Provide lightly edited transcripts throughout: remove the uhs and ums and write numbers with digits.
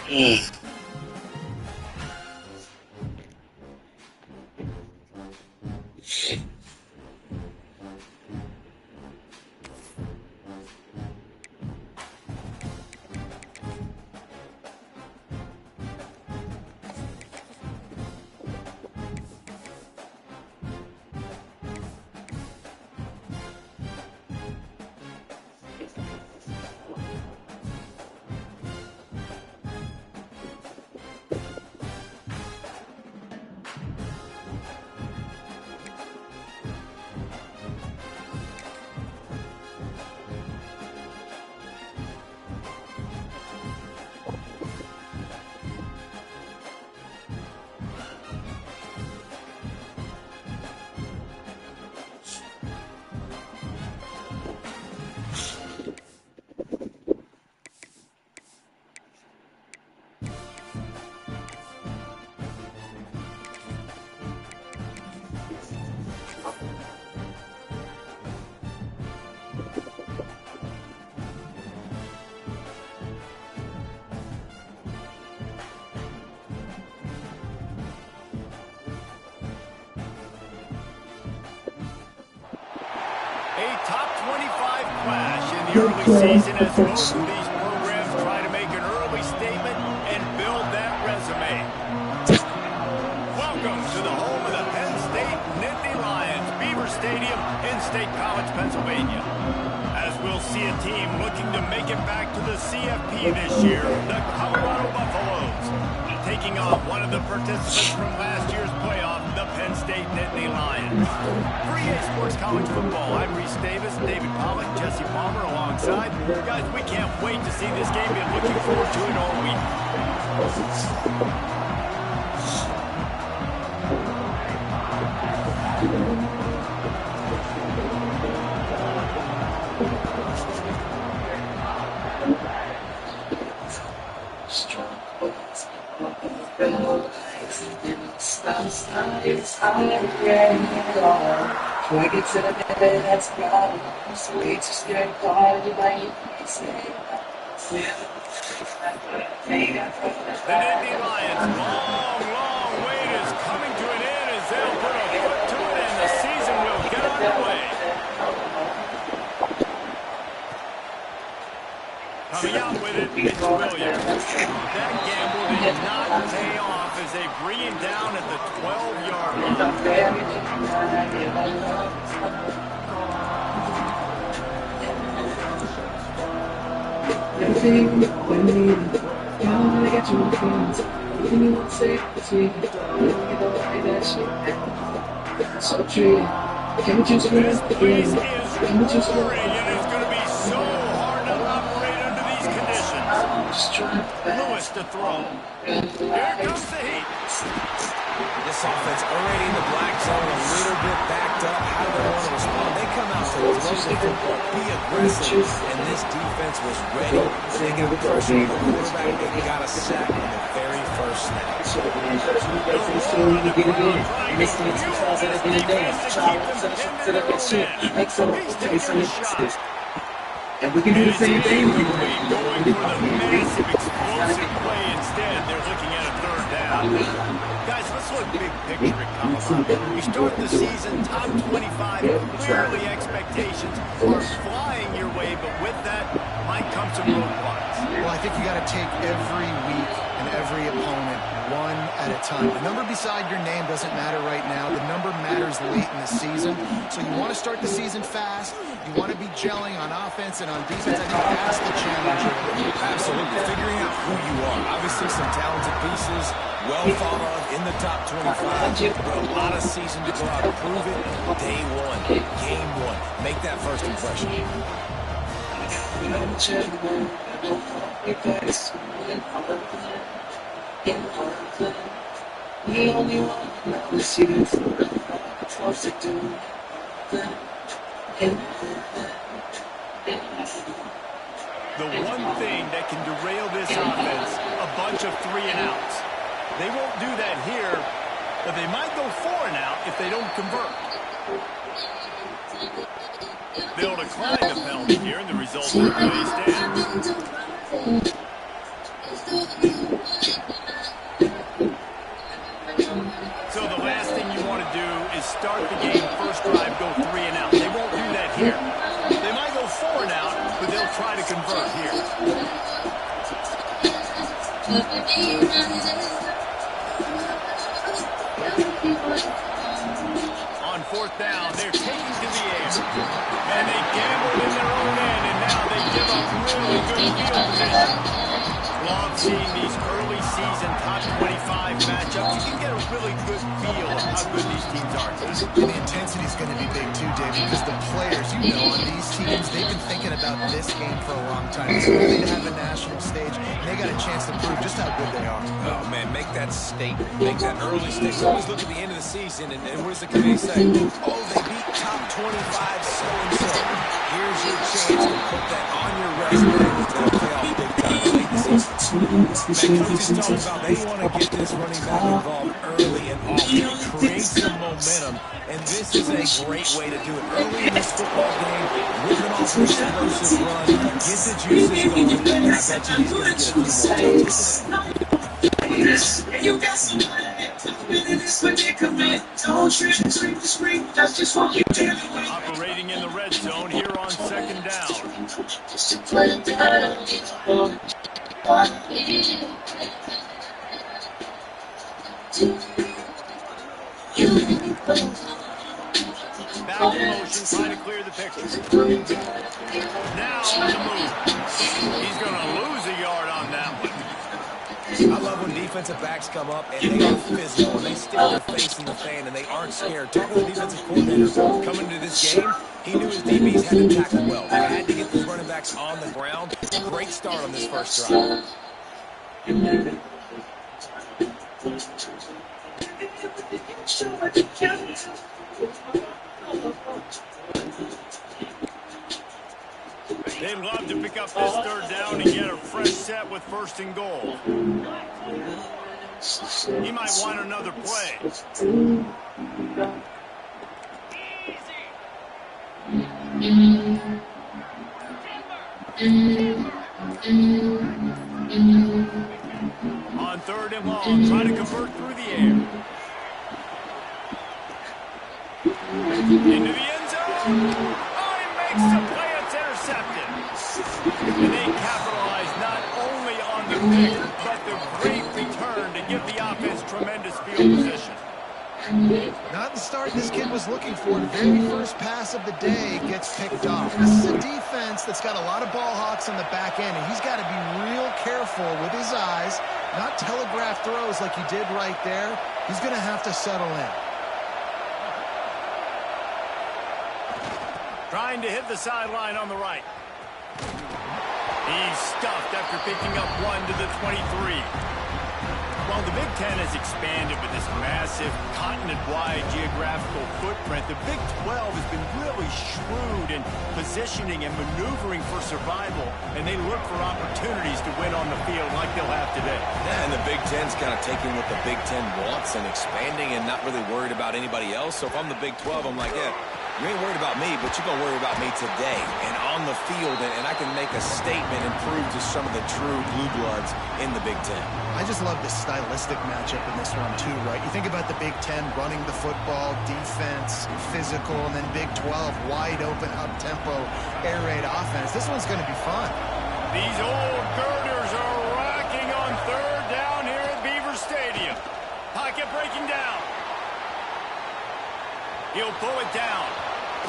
Mm. A top 25 clash in the early season as both of these programs try to make an early statement and build that resume. Welcome to the home of the Penn State Nittany Lions, Beaver Stadium in State College, Pennsylvania. As we'll see a team looking to make it back to the CFP this year, the Colorado Buffaloes, taking on one of the participants from last year's playoff, the Penn State Nittany Lions. For EA Sports College Football, I'm Reese Davis, David Pollack, Jesse Palmer alongside. Guys, we can't wait to see this game. Been looking forward to it all week. Try to set up that that's problem. So it's just getting caught in my The Nittany Lions' long wait is coming to an end as they'll put a foot to it and the season will get underway. Coming out with it, Mitch Williams. That gamble did not pay off as they bring him down at the 12-yard everything when you gotta get your friends. Everything you want to say between you don't like that shit. So true. Can we just run the game? Can we just run? And it's going to be so hard to operate under these conditions. Lewis to throw. Here comes the heat. This offense already in the black zone, a little bit backed up. How do they want to respond? They come out to throw the football, be aggressive, and this defense was ready. They got pressure on the quarterback, and they got a sack on the very first snap. And we can do the same thing. Going for the massive explosive play instead. They're looking at a third down. Guys, let's look big picture at Colorado. We start the season top 25. Clearly expectations are flying your way, but with that might come some roadblocks. Well, I think you got to take every week and every opponent one at a time. The number beside your name doesn't matter right now. The number matters late in the season. So you want to start the season fast. You want to be gelling on offense and on defense. I think that's the challenge. Absolutely. Figuring out who you are. Obviously some talented pieces, well thought of in the top 25. But a lot of season to go out and prove it. Day one, game one. Make that first impression. The only one that was seen for what's to do. The one thing that can derail this offense, a bunch of 3 and outs. They won't do that here, but they might go 4 and out if they don't convert. They'll decline the penalty here, and the result of the play stands. On fourth down, they're taking to the air. And they gambled in their own end, and now they give up really good field position. Love seeing these early season top 25 matchups. You can get a really good feel of how good these teams are. And the intensity is going to be big too, Dave, because the players, you know, on these teams, they've been thinking about this game for a long time. It's early to have a national stage, and they got a chance to prove just how good they are. Oh, man, make that statement. Make that early statement. Always look at the end of the season, and what does the committee say? Oh, they beat top 25 so-and-so. Here's your chance to put that on your resume. That'll pay off big time late in the season. Man, coaches talk about they want to get this running back involved early and often, create some momentum, and this is a great way to do it. Early in this football game, whipping off an explosive run, get the juices going, and I bet you he's going to get a few more touches today. You got somebody in this predicament. Don't trip, scream to scream. That's just what you do. Operating in the red zone here on second down. Just to play it down. Back in motion, trying to clear the picture. Now on the move. He's going to lose a yard on that one. I love when defensive backs come up and they are physical. They stick their face in the fan and they aren't scared. Talking to the defensive coordinator coming into this game, he knew his DBs had to tackle well. They had to get these running backs on the ground. Great start on this first drive. They'd love to pick up this third down and get a fresh set with first and goal. He might want another play. On third and long, try to convert through the air. Into the end zone. Oh, he makes the play. It's intercepted. And they capitalize not only on the pick, but the great return to give the offense tremendous field position. Not the start this kid was looking for. The very first pass of the day gets picked off. This is a defense that's got a lot of ball hawks on the back end, and he's got to be real careful with his eyes, not telegraph throws like he did right there. He's going to have to settle in. Trying to hit the sideline on the right. He's stuffed after picking up one to the 23. Well, the Big Ten has expanded with this massive continent-wide geographical footprint. The Big 12 has been really shrewd in positioning and maneuvering for survival, and they look for opportunities to win on the field like they'll have today. Yeah, and the Big Ten's kind of taking what the Big Ten wants and expanding and not really worried about anybody else. So if I'm the Big 12, I'm like, yeah, you ain't worried about me, but you're going to worry about me today and on the field, and I can make a statement and prove to some of the true blue bloods in the Big Ten. I just love this stylistic matchup in this one too, right? You think about the Big Ten running the football, defense, physical, and then Big 12 wide open, up-tempo, air raid offense. This one's going to be fun. These old girders are rocking on third down here at Beaver Stadium. Pocket breaking down. He'll pull it down.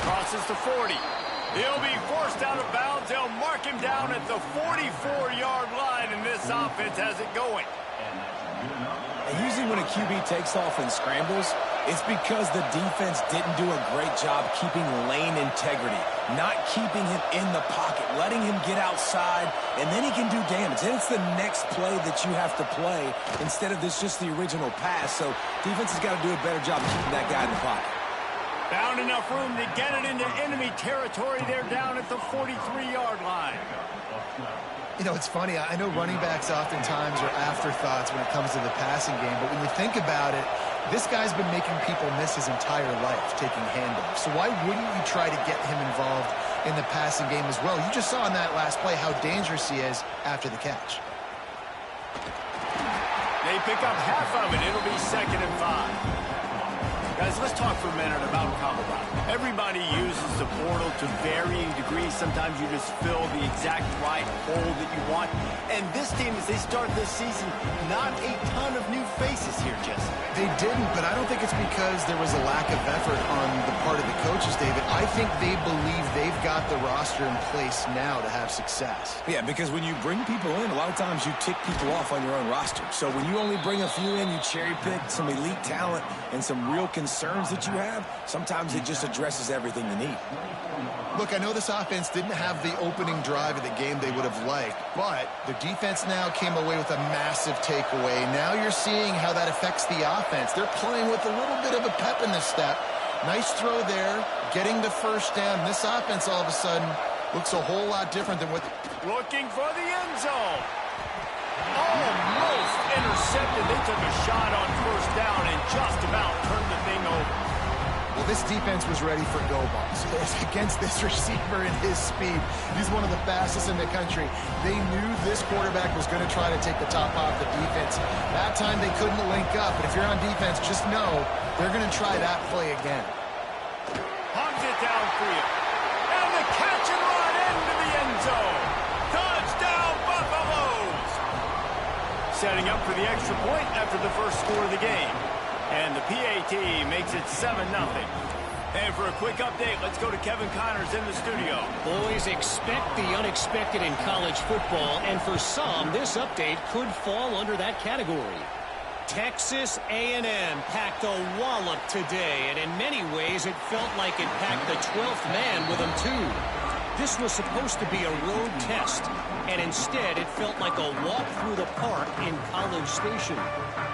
Crosses the 40. He'll be forced out of bounds. They'll mark him down at the 44-yard line, and this offense has it going. And usually when a QB takes off and scrambles, it's because the defense didn't do a great job keeping lane integrity, not keeping him in the pocket, letting him get outside, and then he can do damage. Then it's the next play that you have to play instead of this just the original pass. So defense has got to do a better job of keeping that guy in the pocket. Found enough room to get it into enemy territory. They're down at the 43-yard line. You know, it's funny. I know running backs oftentimes are afterthoughts when it comes to the passing game, but when you think about it, this guy's been making people miss his entire life taking handoffs. So why wouldn't you try to get him involved in the passing game as well? You just saw in that last play how dangerous he is after the catch. They pick up half of it. It'll be 2nd and 5. Guys, let's talk for a minute about Combine. Everybody uses the portal to varying degrees. Sometimes you just fill the exact right hole that you want. And this team, as they start this season, not a ton of new faces here, Jesse. They didn't, but I don't think it's because there was a lack of effort on the part of the coaches, David. I think they believe they've got the roster in place now to have success. Yeah, because when you bring people in, a lot of times you tick people off on your own roster. So when you only bring a few in, you cherry pick some elite talent and some real concerns that you have, sometimes it just addresses everything you need. Look, I know this offense didn't have the opening drive of the game they would have liked, but the defense now came away with a massive takeaway. Now you're seeing how that affects the offense. They're playing with a little bit of a pep in the step. Nice throw there, getting the first down. This offense all of a sudden looks a whole lot different than what... Looking for the end zone. Almost intercepted. They took a shot on first down and just about turned the thing over. Well, this defense was ready for go balls. Against this receiver and his speed, he's one of the fastest in the country. They knew this quarterback was going to try to take the top off the defense. That time they couldn't link up, but if you're on defense, just know they're going to try that play again. Hugs it downfield. And the catch and run into the end zone. Touchdown, Buffaloes! Setting up for the extra point after the first score of the game. And the PAT makes it 7-0. And for a quick update, let's go to Kevin Connors in the studio. Boys, expect the unexpected in college football, and for some, this update could fall under that category. Texas A&M packed a wallop today, and in many ways, it felt like it packed the 12th man with them, too. This was supposed to be a road test, and instead it felt like a walk through the park in College Station.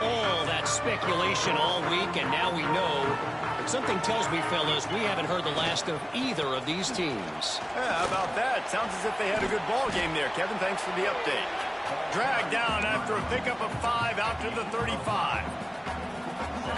All that speculation all week, and now we know. But something tells me, fellas, we haven't heard the last of either of these teams. Yeah, how about that? Sounds as if they had a good ball game there. Kevin, thanks for the update. Dragged down after a pickup of 5 out to the 35.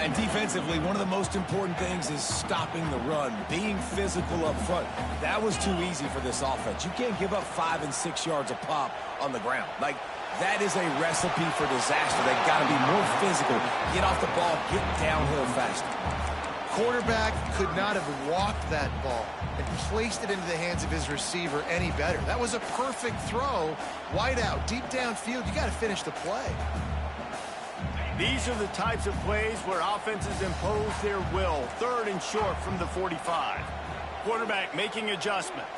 And defensively, one of the most important things is stopping the run, being physical up front. That was too easy for this offense. You can't give up 5 and 6 yards a pop on the ground. Like, that is a recipe for disaster. They've got to be more physical, get off the ball, get downhill faster. Quarterback could not have walked that ball and placed it into the hands of his receiver any better. That was a perfect throw. Wide out, deep downfield. You got to finish the play. These are the types of plays where offenses impose their will. 3rd and short from the 45. Quarterback making adjustments.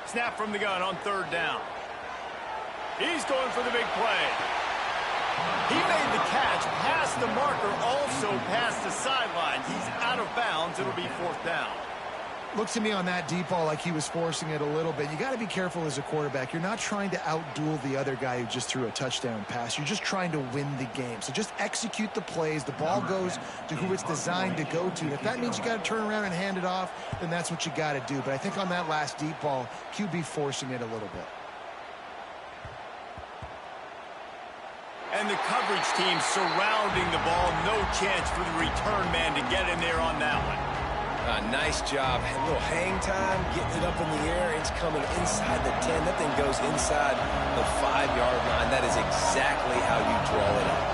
Snap from the gun on 3rd down. He's going for the big play. He made the catch past the marker, also past the sidelines. He's out of bounds. It'll be 4th down. Looks to me on that deep ball like he was forcing it a little bit. You got to be careful as a quarterback. You're not trying to outduel the other guy who just threw a touchdown pass. You're just trying to win the game. So just execute the plays. The ball goes to who it's designed to go to. If that means you got to turn around and hand it off, then that's what you got to do. But I think on that last deep ball, QB forcing it a little bit. And the coverage team surrounding the ball. No chance for the return man to get in there on that one. Nice job. A little hang time, getting it up in the air. It's coming inside the 10. That thing goes inside the 5-yard line. That is exactly how you draw it up.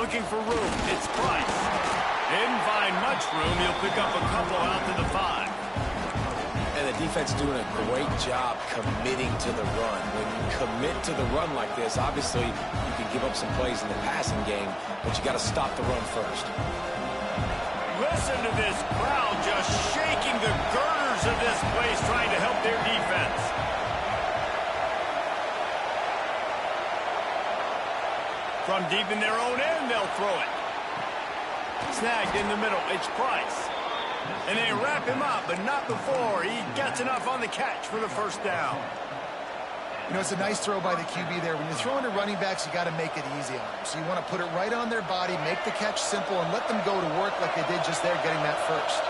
Looking for room. It's Price. Didn't find much room. He'll pick up a couple out to the 5. And the defense doing a great job committing to the run. When you commit to the run like this, obviously you can give up some plays in the passing game, but you got to stop the run first. Listen to this crowd just shaking the girders of this place, trying to help their defense. From deep in their own end, they'll throw it. Snagged in the middle. It's Price. And they wrap him up, but not before he gets enough on the catch for the 1st down. You know, it's a nice throw by the QB there. When you're throwing to running backs, you got to make it easy on them. So you want to put it right on their body, make the catch simple, and let them go to work like they did just there, getting that first.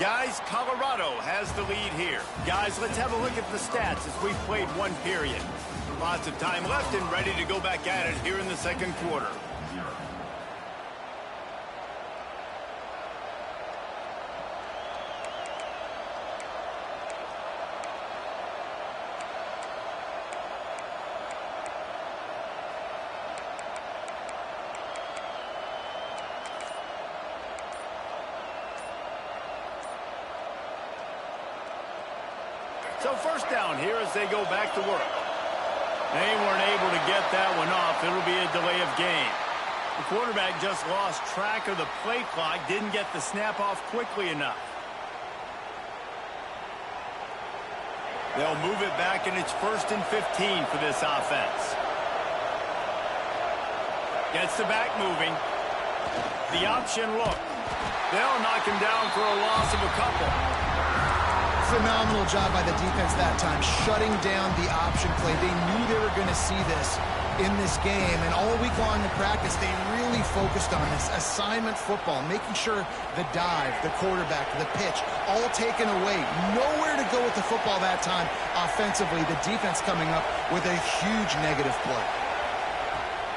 Guys, Colorado has the lead here. Guys, let's have a look at the stats as we've played one period. Lots of time left and ready to go back at it here in the second quarter. So first down here as they go back to work. They weren't able to get that one off. It'll be a delay of game. The quarterback just lost track of the play clock, didn't get the snap off quickly enough. They'll move it back, and it's 1st and 15 for this offense. Gets the back moving. The option look. They'll knock him down for a loss of a couple. Phenomenal job by the defense that time, shutting down the option play. They knew they were going to see this in this game, and all week long in practice, they really focused on this assignment football, making sure the dive, the quarterback, the pitch, all taken away. Nowhere to go with the football that time offensively. The defense coming up with a huge negative play.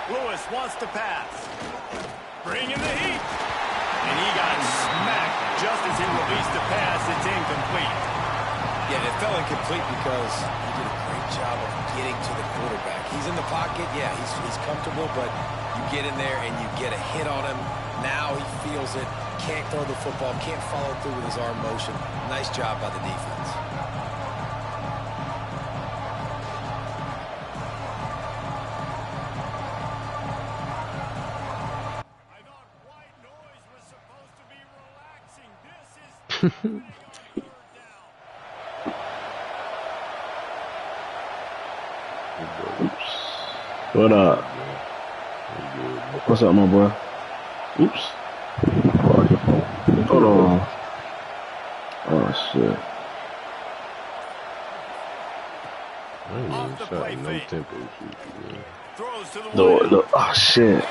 Lewis wants to pass. Bring in the heat. And he got smacked just as he released the pass. It's incomplete. Yeah, it fell incomplete because he did a great job of getting to the quarterback. He's in the pocket. Yeah, he's comfortable, but you get in there and you get a hit on him. Now he feels it. Can't throw the football. Can't follow through with his arm motion. Nice job by the defense. I thought white noise was supposed to be relaxing. This is What up? What's up, my boy? Oops. Hold on. Oh, shit. off the play fake. Tempo. Throws to the wing. Oh, shit.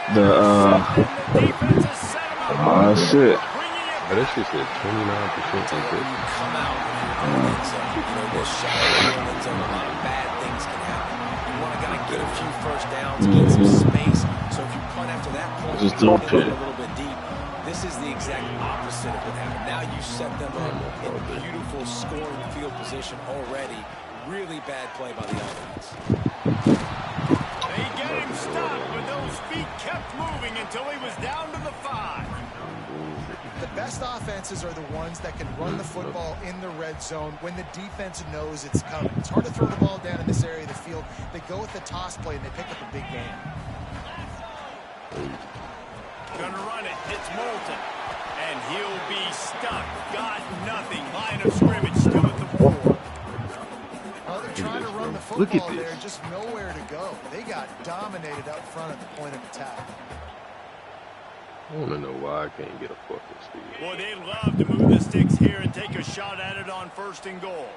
Defense has set him up. Oh, shit. But that shit said 29% When you come out in the end zone, you know, this shot in the end zone, a lot of bad things can happen. You want to kind of get a few first downs, get some space. So if you punt after that point, Just you don't get pit. a little bit deep. This is the exact opposite of what happened. Now you set them up in beautiful scoring field position already. Really bad play by the offense. They get him stopped, but those feet kept moving until he was down to the 5. The best offenses are the ones that can run the football in the red zone when the defense knows it's coming. It's hard to throw the ball down in this area of the field. They go with the toss play, and they pick up a big game. Gonna run it. It's Moulton. And he'll be stuck. Got nothing. Line of scrimmage still at the 4. Well, they're trying to run the Look at football this. there, just nowhere to go. They got dominated up front at the point of attack. I want to know why I can't get a fucking steal. Boy, they'd love to move the sticks here and take a shot at it on 1st and goal.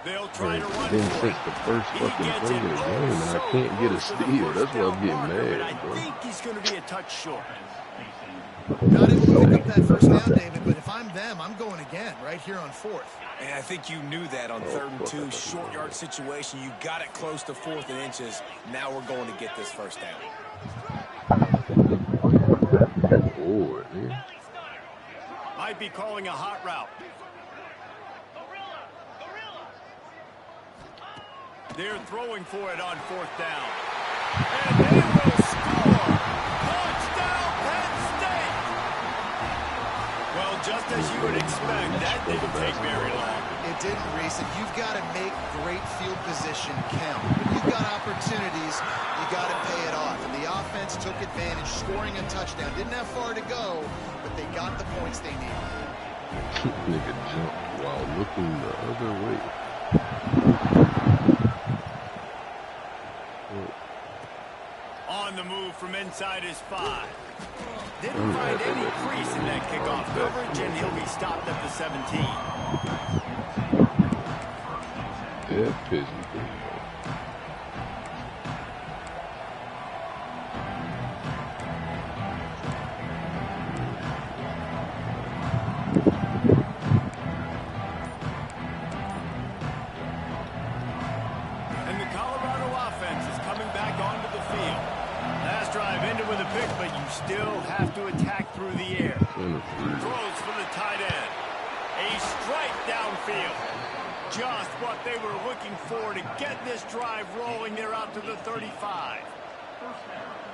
They'll try to run Then for since it. the first He fucking gets play it of the game, and I so can't get a close to the steal. first That's why I'm down getting marker, but mad, bro. I think he's going to be a touch short. Not able to pick up that first down, David, but if I'm them, I'm going again right here on 4th. And I think you knew that on 3rd and 2, short yard situation. You got it close to 4th and inches. Now we're going to get this first down. Bored, man. Might be calling a hot route. They're throwing for it on 4th down. And they will score. Touchdown, Penn State. Well, just as you would expect, that didn't take very long. It didn't, Reese, and you've got to make great field position count. When you've got opportunities, you got to pay it off. And the offense took advantage, scoring a touchdown. Didn't have far to go, but they got the points they needed. Nigga jumped while looking the other way. On the move from inside his 5. Didn't find any crease in that kickoff coverage, and he'll be stopped at the 17. That pissed me off. And the Colorado offense is coming back onto the field. Last drive ended with a pick, but you still have to attack through the air. Throws for the tight end. A strike downfield. Just what they were looking for to get this drive rolling. They're out to the 35.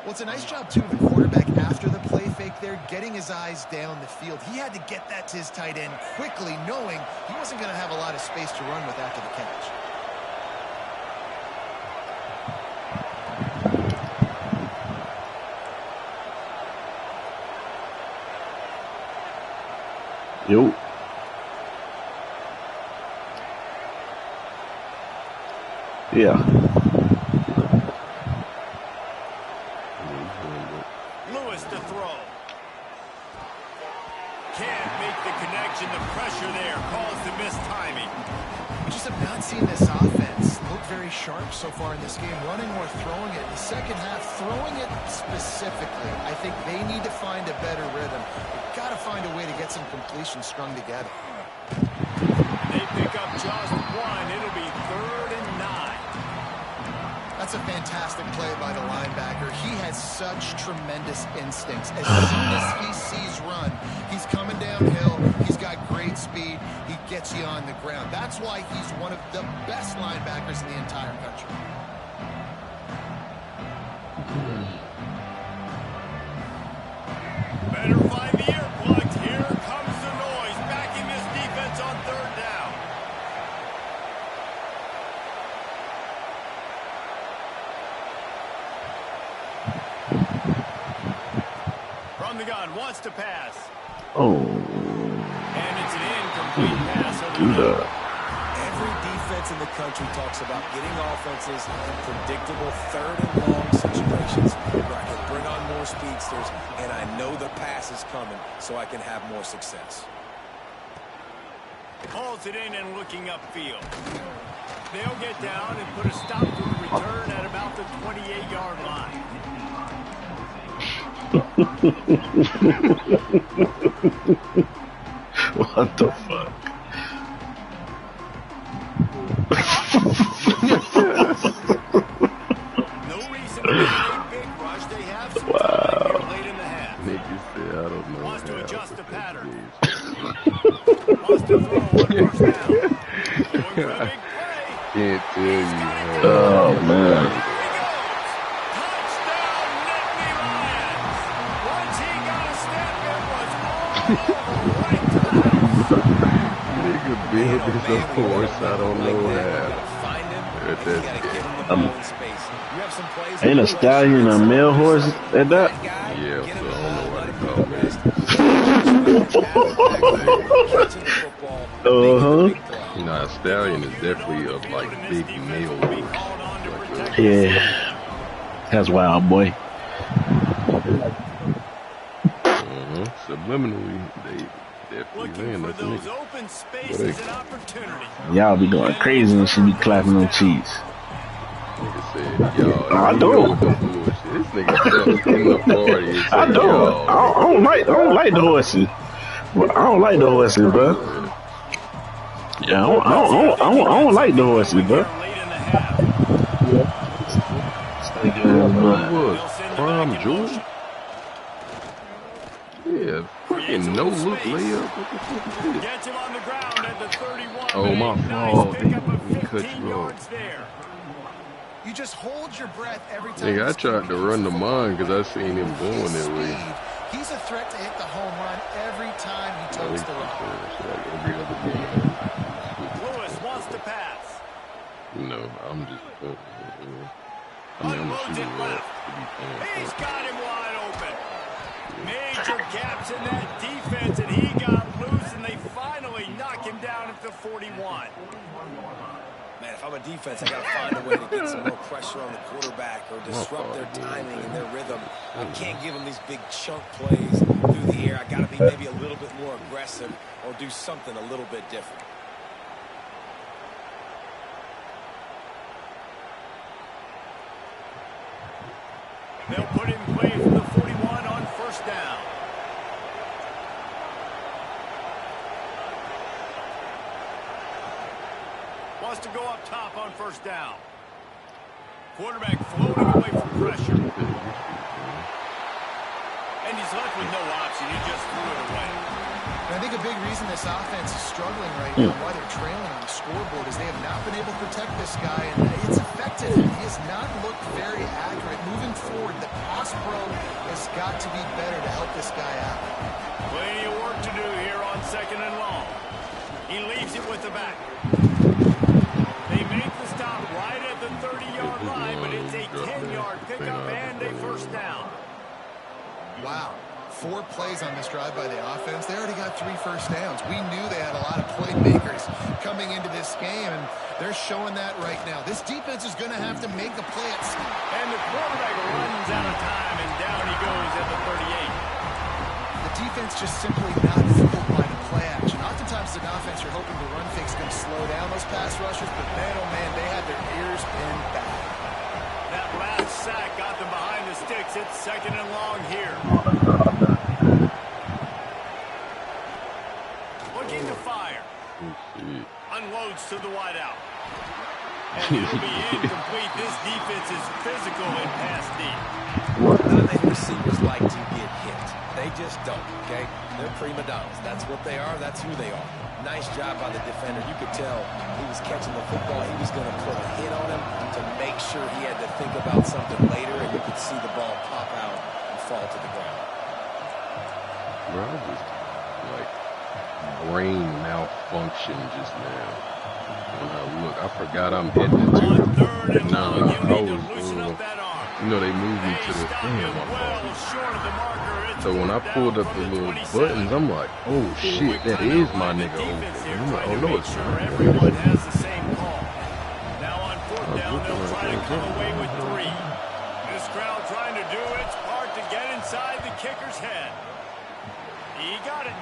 Well, it's a nice job, too, of the quarterback after the play fake there, getting his eyes down the field. He had to get that to his tight end quickly, knowing he wasn't going to have a lot of space to run with after the catch. Yo. Yeah. Lewis to throw. Can't make the connection. The pressure there caused the missed timing. We just have not seen this offense look very sharp so far in this game, running or throwing it. In the second half, throwing it specifically, I think they need to find a better rhythm. They've got to find a way to get some completions strung together. They pick up just one. It'll be 3rd and 9. That's a fantastic play by the linebacker. He has such tremendous instincts. As soon as he sees run, he's coming downhill. He's got great speed. He gets you on the ground. That's why he's one of the best linebackers in the entire country. Better find the earplugs. Here comes the noise. Backing this defense on 3rd down. From the gun, wants to pass. Oh. And it's an incomplete pass. Every defense in the country talks about getting offenses in predictable 3rd and long situations where I can bring on more speedsters and I know the pass is coming so I can have more success. Pulls it in and looking upfield. They'll get down and put a stop to the return at about the 28-yard line. What the fuck? No reason to make a big rush. They have some time here late in the half. Niggas say I don't know. Wants to how, adjust the but pattern. that's Wants to throw on 1st down. Going for the big play. Can't tell you. Oh, man. Here he goes. Touchdown, Nittany Lions. Once he got a step, it was all right to the house. Nigga build this up horse. I don't know how. Find him, At and you that gotta give him the ball in space. You have some plays Ain't a stallion a male horse at that? Yeah, so I don't know what to call it. Nah, stallion is definitely a like big male horse. Yeah. That's wild, boy. Subliminally, they definitely Looking saying for that's a those nigga. open spaces and opportunity. Y'all be going crazy and she be clapping them cheeks. Nigga said, y'all. I you do. know what the bullshit. This nigga jumped in the party and said, I do. y'all. I don't like the horses. Well, I don't like the horses, bro. Yeah, I don't like the horses, bro. Late in the half. What? Prom Jordan? Yeah, fucking no-look layup. What the fuck is this? Gets him on the ground at the 31. Oh, my Nice fault. pickup of He cut 15 you off. yards there. You just hold your breath every time. Nigga, I this tried to QB run the gets mine because I seen him full going that way. speed. He's a threat to hit the home run every time he totes the rock. Like every other game. Lewis wants to pass. No, I'm just. I'm Unloads shooting it well. left. He's got him wide open. Major gaps in that defense, and he got loose, and they finally knock him down at the 41. Man, if I'm a defense, I got to find a way to get some more pressure on the quarterback or disrupt their timing and their rhythm. I can't give them these big chunk plays through the air. I got to be maybe a little bit more aggressive or do something a little bit different. They'll put it in play from the 41 on first down. Wants to go up top on first down. Quarterback floating away from pressure. And he's left with no option. He just threw it away. And I think a big reason this offense is struggling right now, why they're trailing on the scoreboard, is they have not been able to protect this guy, and it's affected him. He has not looked very accurate. Moving forward, the pass pro has got to be better to help this guy out. Plenty of work to do here on second and long. He leaves it with the back. They make the stop right at the 30-yard line, but it's a 10-yard pickup and a first down. Wow. 4 plays on this drive by the offense. They already got 3 first downs. We knew they had a lot of playmakers coming into this game, and they're showing that right now. This defense is going to have to make a play at snap. And the quarterback runs out of time, and down he goes at the 38. The defense just simply not fooled by the play action. Oftentimes, as an offense, you're hoping the run fake's going to slow down those pass rushers, but man, oh man, they had their ears pinned back. That last sack got them behind the sticks. It's second and long here. Looking to fire. Unloads to the wideout. And it'll be incomplete. This defense is physical and pass deep. None of the receivers like to get hit. They just don't, okay? They're prima donnas. That's what they are. That's who they are. Nice job by the defender. You could tell he was catching the football. He was going to put a hit on him to make sure he had to think about something later, and you could see the ball pop out and fall to the ground. Bro, I just, like, brain malfunction just now. When I look, I forgot I'm heading into it. Now, I was, you know, they moved me to the so when I pulled up the little buttons, I'm like, oh shit, that is my nigga over there. I'm like, oh no, it's not. Everyone has the same call. Now on fourth down, they'll try to come away with 3. This crowd trying to do its part to get inside the kicker's head. He got it.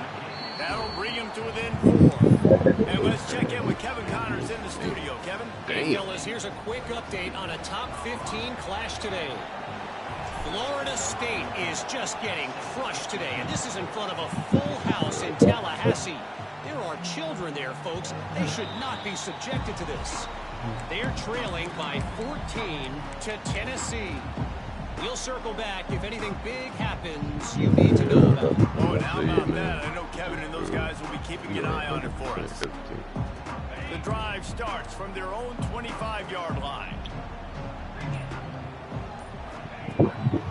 That'll bring him to within 4. And let's check in with Kevin Connors in the studio. Kevin? Hey, fellas, here's a quick update on a top 15 clash today. Florida State is just getting crushed today, and this is in front of a full house in Tallahassee. There are children there, folks. They should not be subjected to this. They're trailing by 14 to Tennessee. We'll circle back if anything big happens you need to know about. Oh, and how about that? I know Kevin and those guys will be keeping an eye on it for us. The drive starts from their own 25-yard line.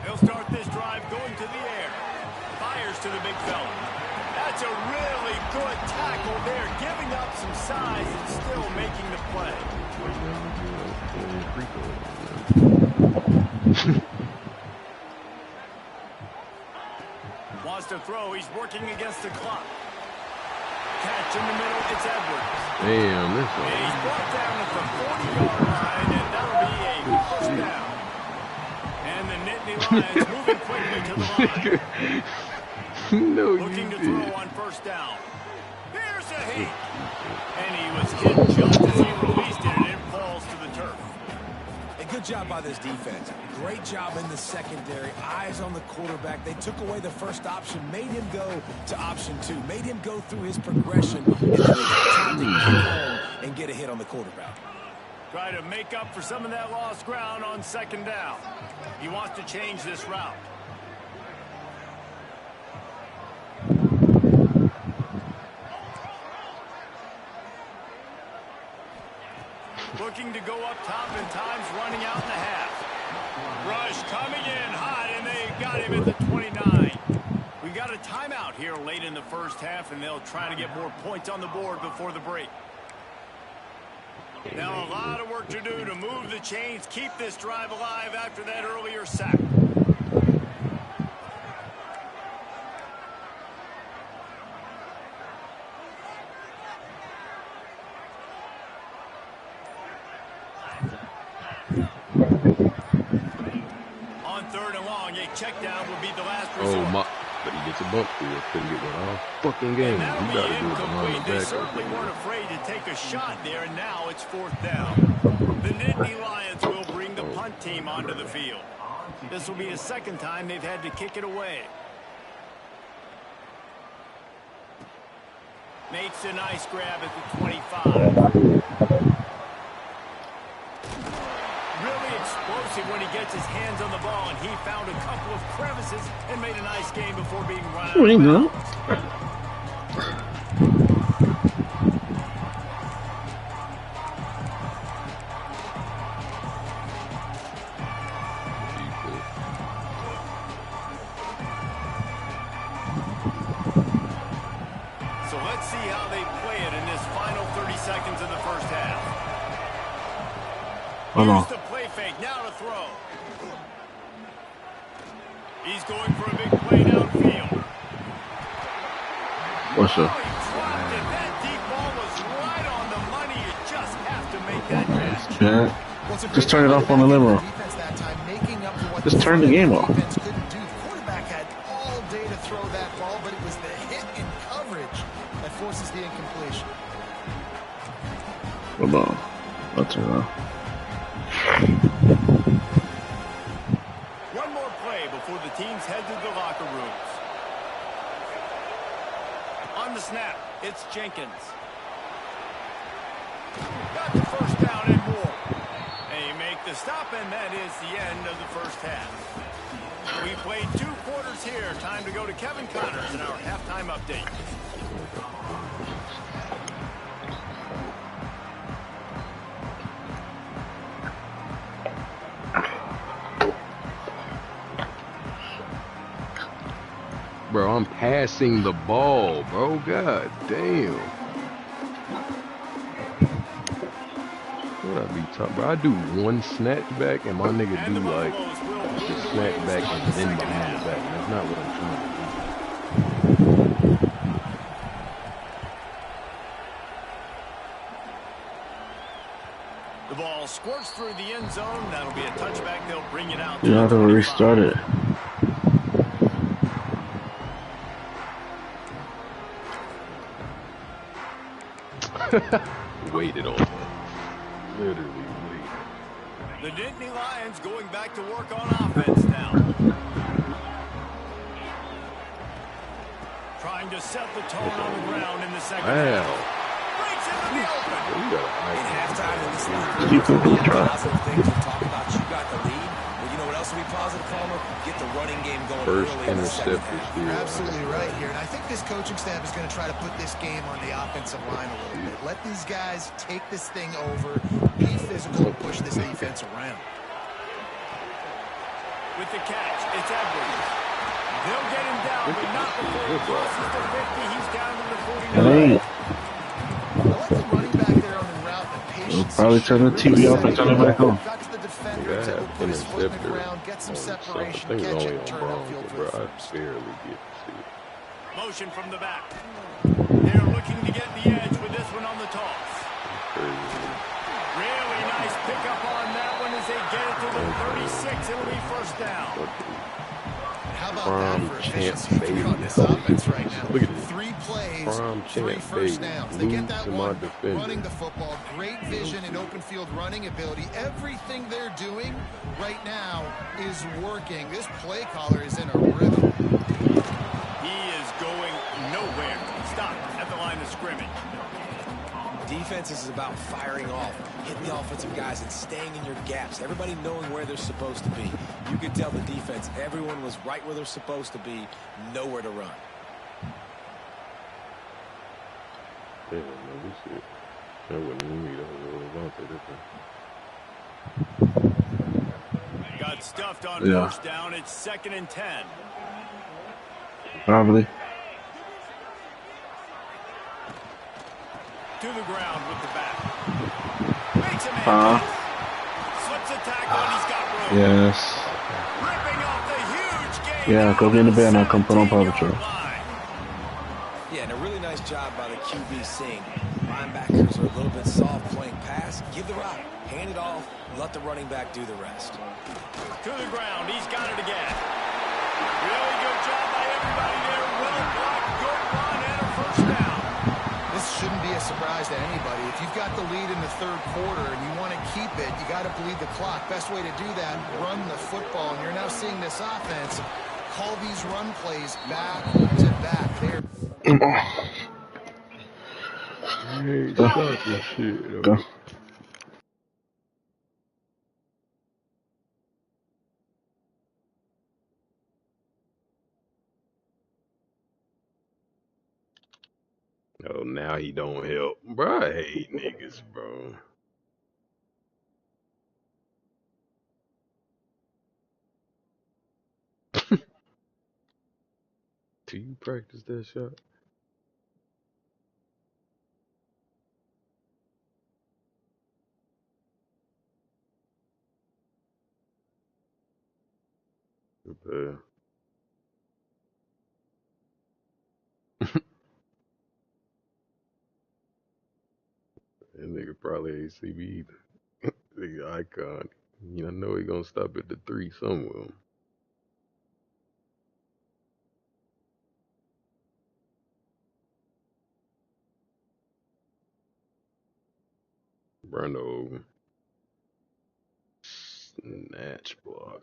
They'll start this drive going to the air. Fires to the big fella. That's a really good tackle there, giving up some size and still making the play. Wants to throw. He's working against the clock. Catch in the middle. It's Edwards. Damn, this one. And he's brought down at the 40-yard line, and that'll be a first down. And the Nittany Lions moving quickly to the line. No, looking to throw on first down. Here's a hit. And he was hit just as he released it, and it falls to the turf. A good job by this defense. Great job in the secondary. Eyes on the quarterback. They took away the first option, made him go to option 2, made him go through his progression, and then they got time to get home and get a hit on the quarterback. Try to make up for some of that lost ground on second down. He wants to change this route. Looking to go up top, and time's running out in the half. Rush coming in hot, and they got him at the 29. We got a timeout here late in the first half, and they'll try to get more points on the board before the break. Now a lot of work to do to move the chains, keep this drive alive after that earlier sack. On third and long, a check down will be the last resort. Oh my, but he gets a bump through it. Couldn't get one all fucking game. You gotta do it behind the They back. certainly weren't afraid to take a shot there, and now it's fourth down. The Nittany Lions will bring the punt team onto the field. This will be the second time they've had to kick it away. Makes a nice grab at the 25. Really explosive when he gets his hands on the ball, and he found a couple of crevices and made a nice game before being run out of bounds. So let's see how they play it in this final 30 seconds of the first half. Here's the play fake, now to throw. He's going for a big play downfield. What's up? He dropped it. That deep ball was right on the money. You just have to make that catch. Yeah. Just turn it off on the liberal. Just turn the game off. The quarterback had all day to throw that ball, but it was the hit in coverage that forces the incompletion. Hold on. Let's turn it off. One more play before the teams head to the locker rooms. On the snap, it's Jenkins. Got the first down and more. They make the stop, and that is the end of the first half. We played 2 quarters here. Time to go to Kevin Connors in our halftime update. Bro, I'm passing the ball, bro. God damn. What I be talking, bro? I do one snatchback and my nigga do like the snatchback and then behind the back. That's not what I'm trying to do. The ball squirts through the end zone. That'll be a touchback. They'll bring it out. You have to restart it. Waited on that. Literally waited. The Nittany Lions going back to work on offense now. Trying to set the tone on the ground in the second half. Breaks into the open. In halftime, in this league, You can positive things we talk about. You got the lead. Well, you know what else will be positive, Palmer? Get the running game going First early in the second intercepted half. steal. You're absolutely right here, and I think this coaching staff is going to try to put this game on the offensive line a little bit. Let these guys take this thing over, be physical, and push this defense around. With the catch, it's Edwards. They'll get him down, but not before he crosses the 50. He's down to the 49. Hey. I like the running back there on the route, the patience. We'll probably turn the TV off and turn it back on. Got to the defender, was able to put his foot in the ground, get some separation, I think it's catch only it, on turn Brown, upfield but for bro, the I first. barely get to see it. Motion from the back. They're looking to get the edge with this one on the toss. Really nice pickup on that one as they get it to the 36. It'll be first down. How about that for efficiency Champ on Baby. this offense right now? Look at this. 3 plays, Prime 3 Champ first Baby. downs. They get that Lose to my one, defender. running the football, great vision and open field running ability. Everything they're doing right now is working. This play caller is in a rhythm. He is going nowhere. Stopped at the line of scrimmage. Defense is about firing off, hitting the offensive guys and staying in your gaps. Everybody knowing where they're supposed to be. You could tell the defense, everyone was right where they're supposed to be, nowhere to run. Yeah, no, we see it. That wasn't me. That was Levante. Got stuffed on first down. It's 2nd and 10. Probably. To the ground with the back. Makes a man. Slips a tackle and he's got room. Yes. Ripping off the huge gain. Yeah, go get in the bed now. Come put on Paw Patrol. Yeah, and a really nice job by the QB seeing. Linebackers are a little bit soft playing pass. Give the route, hand it off, let the running back do the rest. To the ground, he's got it again. Really good job by everybody there. Well blocked, good run, and a first down. This shouldn't be a surprise to anybody. If you've got the lead in the third quarter and you want to keep it, you got to bleed the clock. Best way to do that, run the football. And you're now seeing this offense call these run plays backwards and back. They're Hey, stop this shit. Go. Oh, now he don't help. Bro, I hate niggas, bro. Do you practice that shot? That nigga probably ain't see me either. Nigga icon. You know he gonna stop at the 3 somewhere. Brando. Snatch block.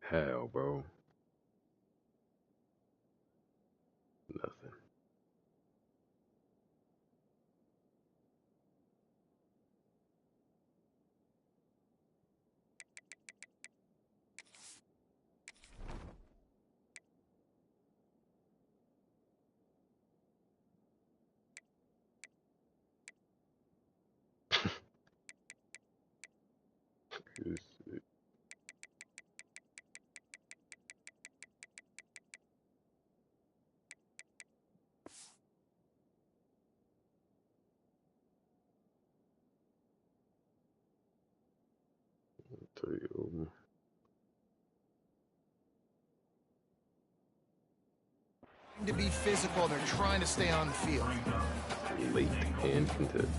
How, bro? Nothing. Just, tell you, to be physical. They're trying to stay on the field. late and contested.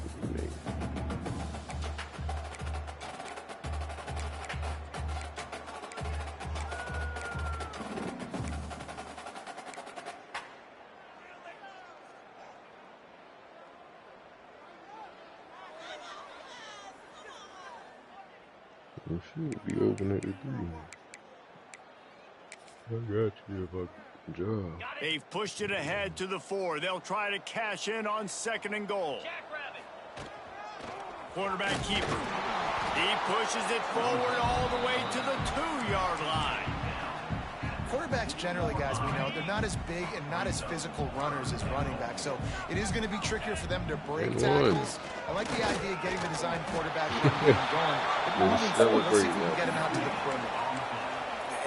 We should be open at the 3. I got you if I can job. They've pushed it ahead to the 4. They'll try to cash in on 2nd and goal. Quarterback keeper. He pushes it forward all the way to the 2-yard line. Quarterbacks generally, guys, we know, they're not as big and not as physical runners as running backs, so it is going to be trickier for them to break tackles. I like the idea of getting the design quarterback run game going, but moving forward, let's see if we can get him out to the perimeter.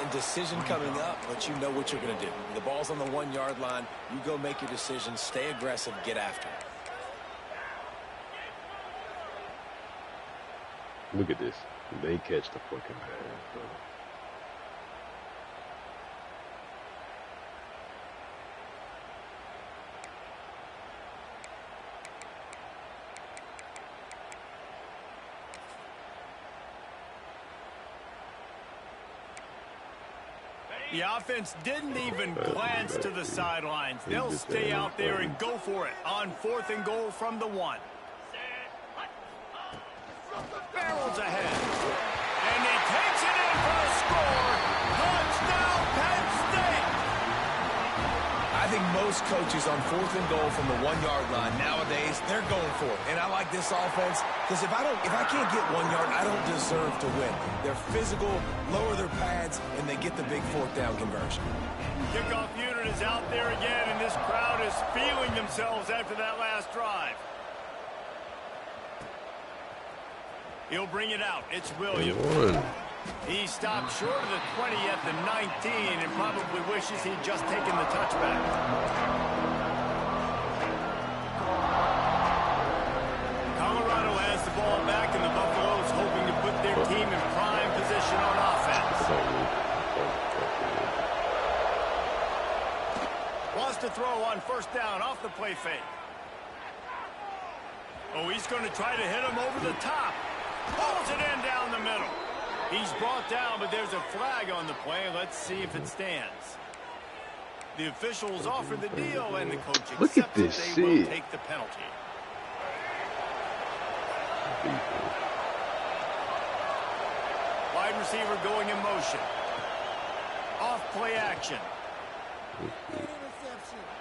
And decision coming up, but you know what you're going to do. The ball's on the 1-yard line. You go make your decision, stay aggressive, get after it. Look at this. They catch the fucking pass, bro. The offense didn't even glance to the sidelines. They'll stay out there and go for it on 4th and goal from the 1. Barrels ahead. And he takes it in for a score. Touchdown, Penn State. I think most coaches on 4th and goal from the 1-yard line nowadays, they're going for it. And I like this offense because if I can't get 1 yard, I don't deserve to win. They're physical, lower their pads, and they get the big 4th down conversion. Kickoff unit is out there again, and this crowd is feeling themselves after that last drive. He'll bring it out. It's Williams. He stopped short of the 20 at the 19 and probably wishes he'd just taken the touchback. Colorado has the ball back, and the Buffaloes hoping to put their team in prime position on offense. Wants to throw on 1st down off the play fake. Oh, he's going to try to hit him over the top. Pulls it in down the middle. He's brought down, but there's a flag on the play. Let's see if it stands. The officials offer the deal, and the coach Look at accepts this they will shit. take the penalty. Wide receiver going in motion. Off play action.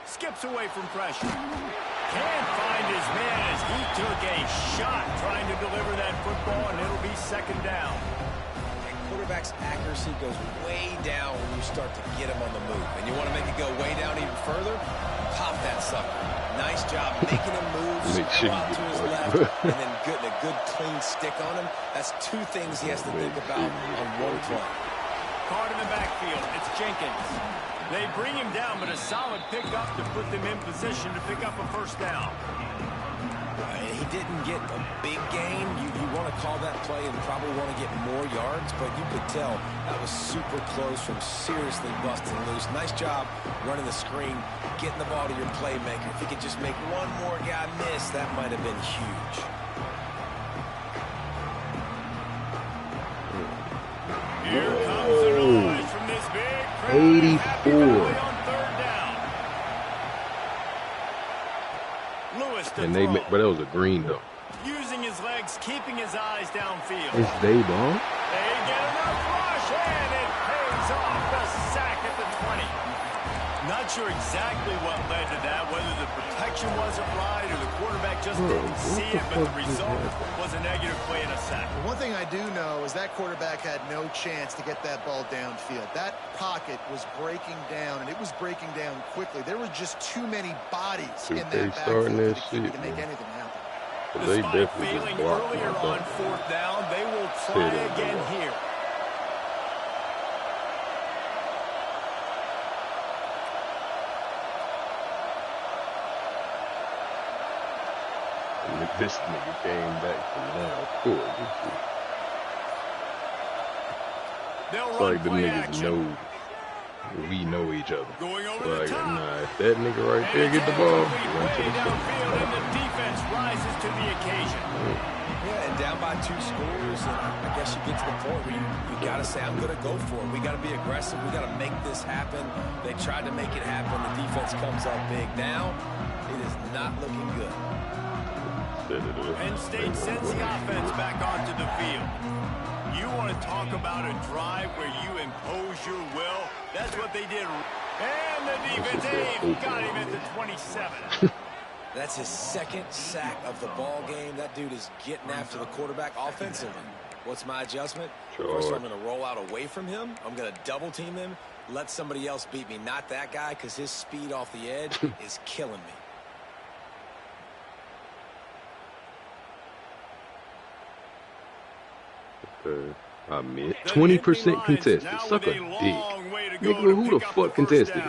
Skips away from pressure. Can't find his man as he took a shot trying to deliver that football, and it'll be second down. And quarterback's accuracy goes way down when you start to get him on the move. And you want to make it go way down even further? Pop that sucker. Nice job making him move, Make sure out you to his get left, and then getting a good clean stick on him. That's two things he has to think about on one play. Caught in the backfield. It's Jenkins. They bring him down, but a solid pickup to put them in position to pick up a first down. He didn't get a big gain. You want to call that play and probably want to get more yards, but you could tell that was super close from seriously busting loose. Nice job running the screen, getting the ball to your playmaker. If he could just make one more guy miss, that might have been huge. Here comes the noise from this big crowd. 84. Lewis to And they, throw. but that was a green though. Using his legs, keeping his eyes downfield. It's day ball. They get enough rush, and it pays off. The sack at the 20. Not sure exactly what led to that, whether the protection wasn't right or the quarterback just didn't see it, but the result was a negative play and a sack. One thing I do know is that quarterback had no chance to get that ball downfield. That pocket was breaking down, and it was breaking down quickly. There were just too many bodies in that backfield to make anything happen. They Despite definitely failing just blocked earlier him. on fourth down, they will try again here. This nigga came back from now court. They'll It's run like the play niggas action. know we know each other. Going over Like, the top. nah, if that nigga right there And get the it's ball, incomplete run to way the downfield, and the defense rises to the occasion. Yeah, and down by 2 scores, and I guess you get to the point where you got to say, I'm going to go for it. We got to be aggressive. We got to make this happen. They tried to make it happen. The defense comes up big. Now, it is not looking good. Penn State sends the offense back onto the field. You want to talk about a drive where you impose your will? That's what they did. And the defense got him at the 27. That's his second sack of the ball game. That dude is getting after the quarterback offensively. What's my adjustment? First, I'm going to roll out away from him. I'm going to double team him. Let somebody else beat me. Not that guy, because his speed off the edge is killing me. I mean, 20% contested. Suck a dick. Nigga, who the fuck contested it?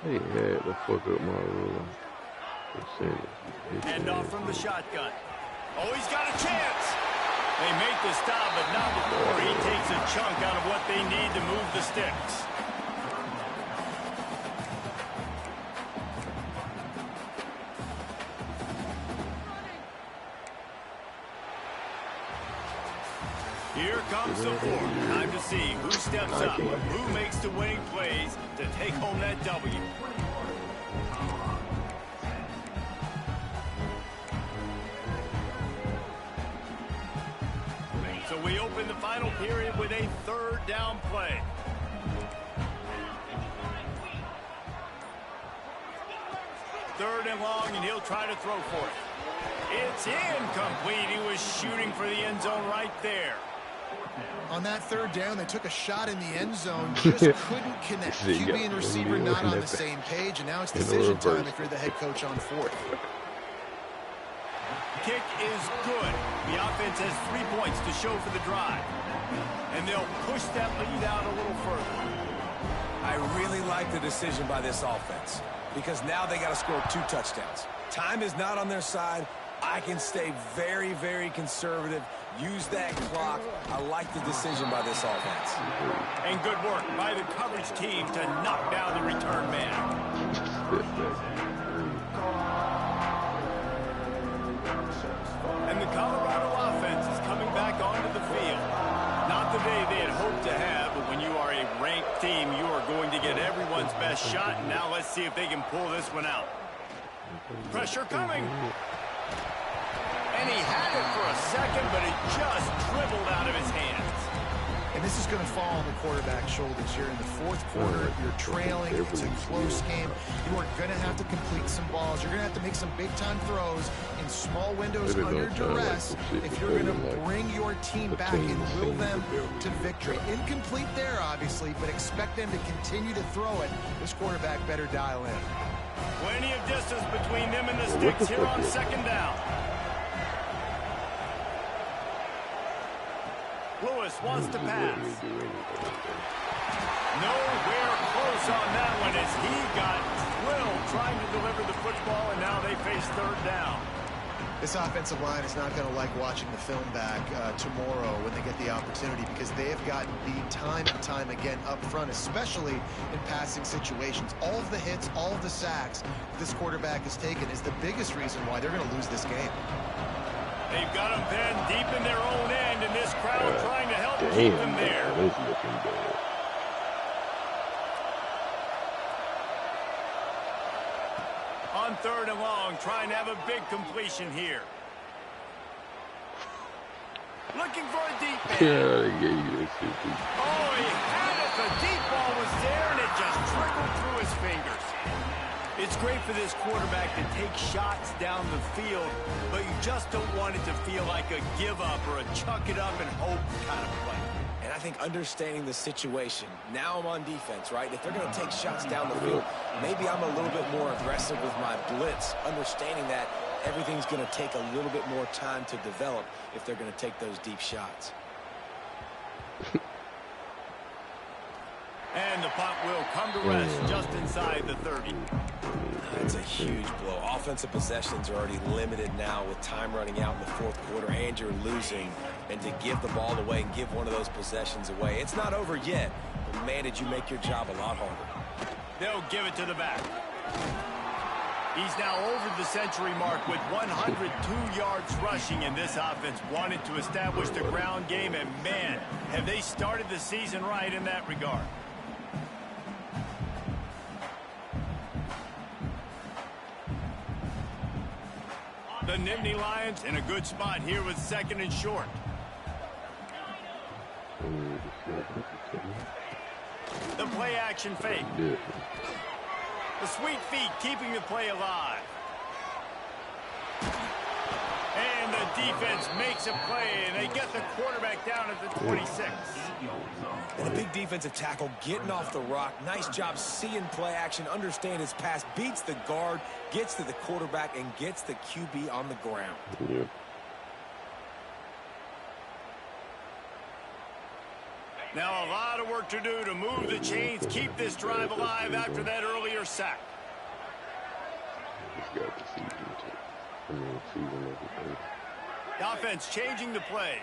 They had to fuck up my percentage. Hand off from the shotgun. Oh, he's got a chance. They make the stop, but not before he takes a chunk out of what they need to move the sticks. Here comes the fourth. Time to see who steps up, who makes the winning plays to take home that W. So we open the final period with a third down play. Third and long, and he'll try to throw for it. It's incomplete. He was shooting for the end zone right there. On that third down, they took a shot in the end zone, just couldn't connect. QB and receiver not on the same page, and now it's decision time if you're the head coach on fourth. Kick is good. The offense has 3 points to show for the drive. And they'll push that lead out a little further. I really like the decision by this offense because now they got to score 2 touchdowns. Time is not on their side. I can stay very, very conservative. Use that clock. I like the decision by this offense. And good work by the coverage team to knock down the return man. And the Colorado offense is coming back onto the field. Not the day they had hoped best shot, and now let's see if they can pull this one out. Pressure coming. And he had it for a second, but it just dribbled out of his hands. And this is going to fall on the quarterback's shoulders here in the fourth quarter. You're trailing. It's a close game. You are going to have to complete some balls. You're going to have to make some big-time throws in small windows under duress if you're going to bring your team back and will them to victory. Incomplete there, obviously, but expect them to continue to throw it. This quarterback better dial in. Plenty of distance between them and the sticks here on second down. Lewis wants to pass. Nowhere close on that one as he got drilled trying to deliver the football, and now they face third down. This offensive line is not going to like watching the film back tomorrow when they get the opportunity, because they have gotten beat time and time again up front, especially in passing situations. All of the hits, all of the sacks this quarterback has taken is the biggest reason why they're going to lose this game. They've got them pinned deep in their own end, and this crowd trying to help keep them there. On third and long, trying to have a big completion here. Looking for a deep man. Yeah, he had it. The deep ball was there, and it just trickled through his fingers. It's great for this quarterback to take shots down the field, but you just don't want it to feel like a give-up or a chuck it up and hope kind of play. And I think understanding the situation, now I'm on defense, right? If they're going to take shots down the field, maybe I'm a little bit more aggressive with my blitz, understanding that everything's going to take a little bit more time to develop if they're going to take those deep shots. And the punt will come to rest just inside the 30. That's a huge blow. Offensive possessions are already limited now with time running out in the fourth quarter, and you're losing. And to give the ball away and give one of those possessions away, it's not over yet, but man, did you make your job a lot harder. They'll give it to the back. He's now over the century mark with 102 yards rushing, and this offense wanted to establish the ground game, and man, have they started the season right in that regard. The Nittany Lions in a good spot here with second and short. The play action fake. The sweet feet keeping the play alive. And the defense makes a play, and they get the quarterback down at the 26. And a big defensive tackle getting off the rock. Nice job seeing play action, understand his pass, beats the guard, gets to the quarterback, and gets the QB on the ground. Yeah. Now a lot of work to do to move the chains, keep this drive alive after that earlier sack. The offense changing the play.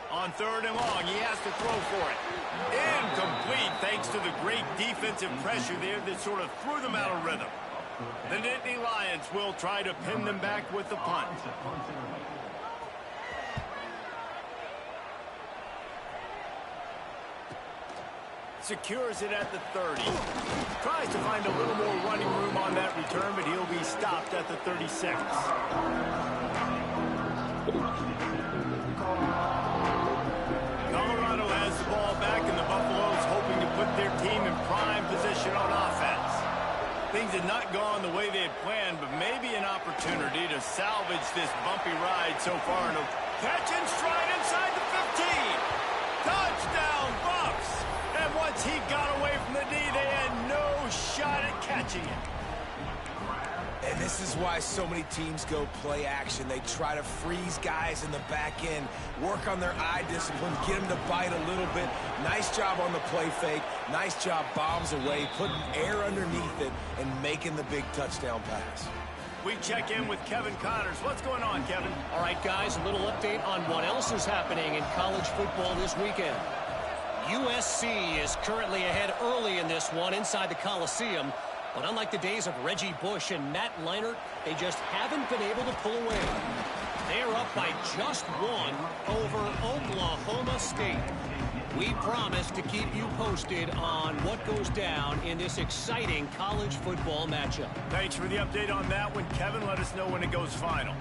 On third and long, he has to throw for it. Incomplete thanks to the great defensive pressure there that sort of threw them out of rhythm. The Nittany Lions will try to pin them back with the punt. Secures it at the 30. Tries to find a little more running room on that return, but he'll be stopped at the 36. Colorado has the ball back, and the Buffaloes hoping to put their team in prime position on offense. Things had not gone the way they had planned, but maybe an opportunity to salvage this bumpy ride so far. And a catch and stride inside the 15. Touchdown, Buffs! And once he got away from the D, they had no shot at catching it. And this is why so many teams go play action. They try to freeze guys in the back end, work on their eye discipline, get them to bite a little bit. Nice job on the play fake. Nice job bombs away, putting air underneath it, and making the big touchdown pass. We check in with Kevin Connors. What's going on, Kevin? All right, guys, a little update on what else is happening in college football this weekend. USC is currently ahead early in this one inside the Coliseum. But unlike the days of Reggie Bush and Matt Leinart, they just haven't been able to pull away. They're up by just one over Oklahoma State. We promise to keep you posted on what goes down in this exciting college football matchup. Thanks for the update on that one, Kevin. Let us know when it goes final.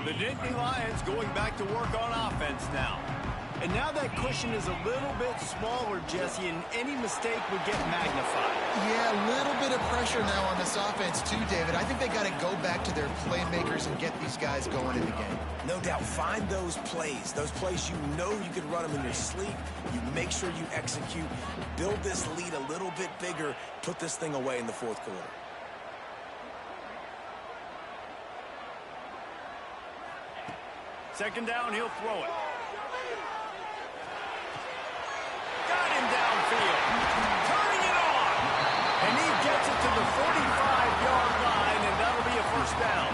The Nittany Lions going back to work on offense now. And now that cushion is a little bit smaller, Jesse, and any mistake would get magnified. Yeah, a little bit of pressure now on this offense too, David. I think they got to go back to their playmakers and get these guys going in the game. No doubt. Find those plays you know you can run them in your sleep. You make sure you execute. Build this lead a little bit bigger. Put this thing away in the fourth quarter. Second down, he'll throw it. Got him downfield. Turning it on. And he gets it to the 45-yard line, and that'll be a first down.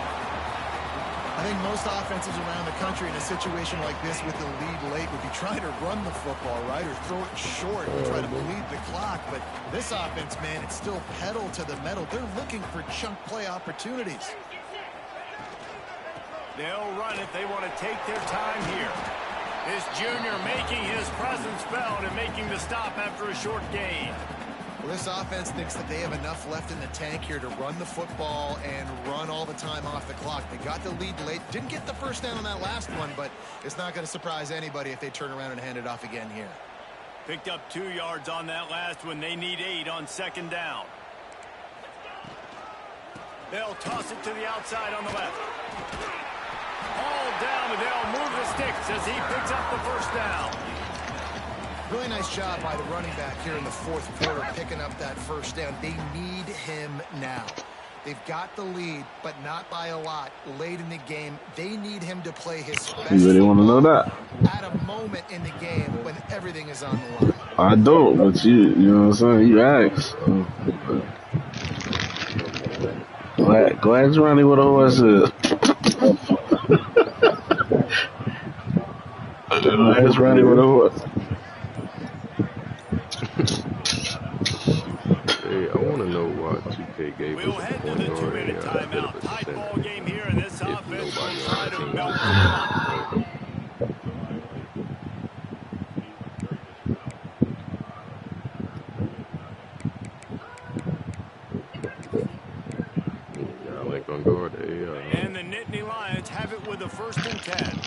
I think most offenses around the country in a situation like this with the lead late would be trying to run the football, right, or throw it short and try to bleed the clock. But this offense, man, it's still pedal to the metal. They're looking for chunk play opportunities. They'll run it. They want to take their time here. This junior making his presence felt and making the stop after a short gain. Well, this offense thinks that they have enough left in the tank here to run the football and run all the time off the clock. They got the lead late. Didn't get the first down on that last one, but it's not going to surprise anybody if they turn around and hand it off again here. Picked up 2 yards on that last one. They need 8 on second down. They'll toss it to the outside on the left. All down, and they'll move the sticks as he picks up the first down. Really nice job by the running back here in the fourth quarter, picking up that first down. They need him now. They've got the lead, but not by a lot. Late in the game, they need him to play his best. You really want to know that? At a moment in the game when everything is on the line. I don't, but you know what I'm saying? You asked. Go ask Ronnie what OS is. Ask Ronnie what OS. Hey, I want to know why 2K gave We'll us a head to point the guard 2-minute and got a bit timeout. of a Tight ball center. game here, and this If offense will nobody try on to the milk the team clock. Y'all ain't gonna guard the AI. And the Nittany Lions have it with a 1st and 10.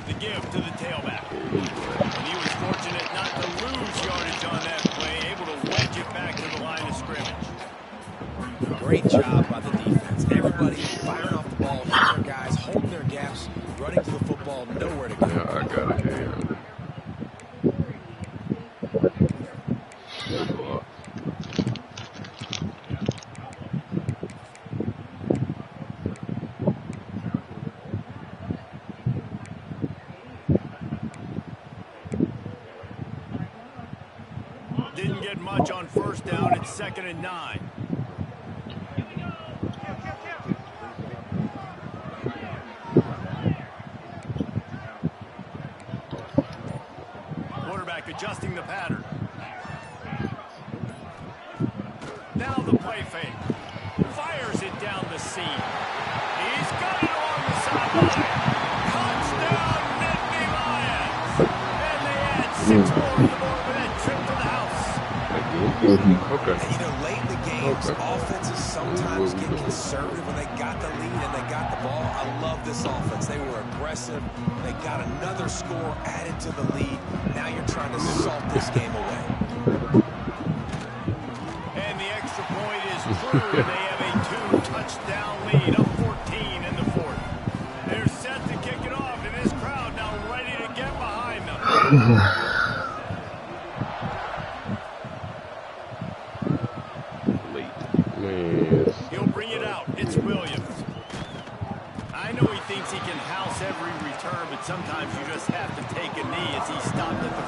The give to the tailback. And he was fortunate not to lose yardage on that play, able to wedge it back to the line of scrimmage. Great job by the defense. Everybody firing off the ball, hitting their guys, holding their gaps, running to the football, nowhere to go. Yeah, I got it. Yeah. Didn't get much on first down. It's 2nd and 9. Quarterback adjusting the pattern. Now the play fake. Fires it down the seam. He's got it along the sideline. Touchdown, Nittany Lions. And they add 6 more on the board with that trip to the house. Okay. And, you know, late in the games, offenses sometimes get conservative when they got the lead and they got the ball. I love this offense. They were aggressive. They got another score added to the lead. Now you're trying to salt this game away. And the extra point is true. They have a 2-touchdown lead, up 14 in the 4th. They're set to kick it off, and this crowd now ready to get behind them. Man. He'll bring it out. It's Williams. I know he thinks he can house every return, but sometimes you just have to take a knee as he stopped at the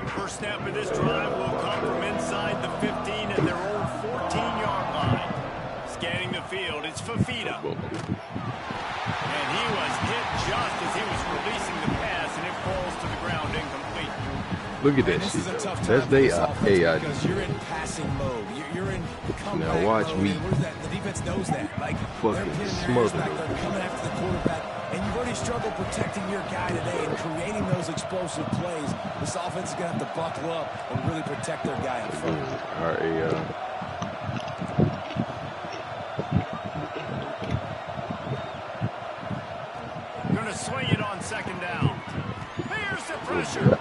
14. First snap of this drive will come from inside the 15 at their own 14-yard line. Scanning the field, it's Fafita. And he was hit just as he was releasing the pass, and Look at that This shit. is a tough That's time they for this offense AI. because you're in passing mode. You're in comeback watch mode. me And where's that? The defense knows that. Like, they're fucking pinning their ears smother back. them. They're coming after the quarterback. And you've already struggled protecting your guy today and creating those explosive plays. This offense is going to have to buckle up and really protect their guy up front. Our AI. Going to swing it on second down. Here's the pressure.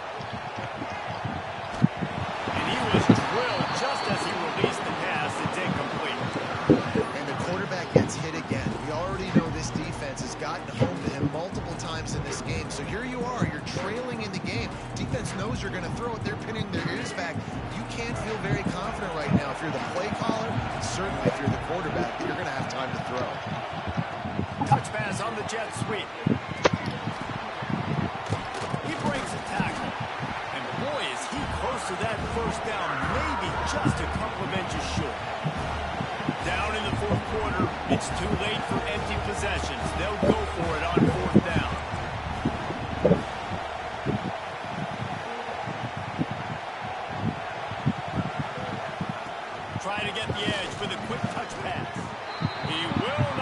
And he was drilled just as he released the pass. It's incomplete. And the quarterback gets hit again. We already know this defense has gotten home to him multiple times in this game. So here you are. You're trailing in the game. Defense knows you're going to throw it. They're pinning their ears back. You can't feel very confident right now if you're the play caller, and certainly if you're the quarterback, that you're going to have time to throw. Touch pass on the jet sweep. He breaks a tackle. And boy, is he close to that first down. Maybe just a couple of inches short. Down in the fourth quarter, it's too late for empty possessions. They'll go for it on fourth down. Try to get the edge with a quick touch pass. He will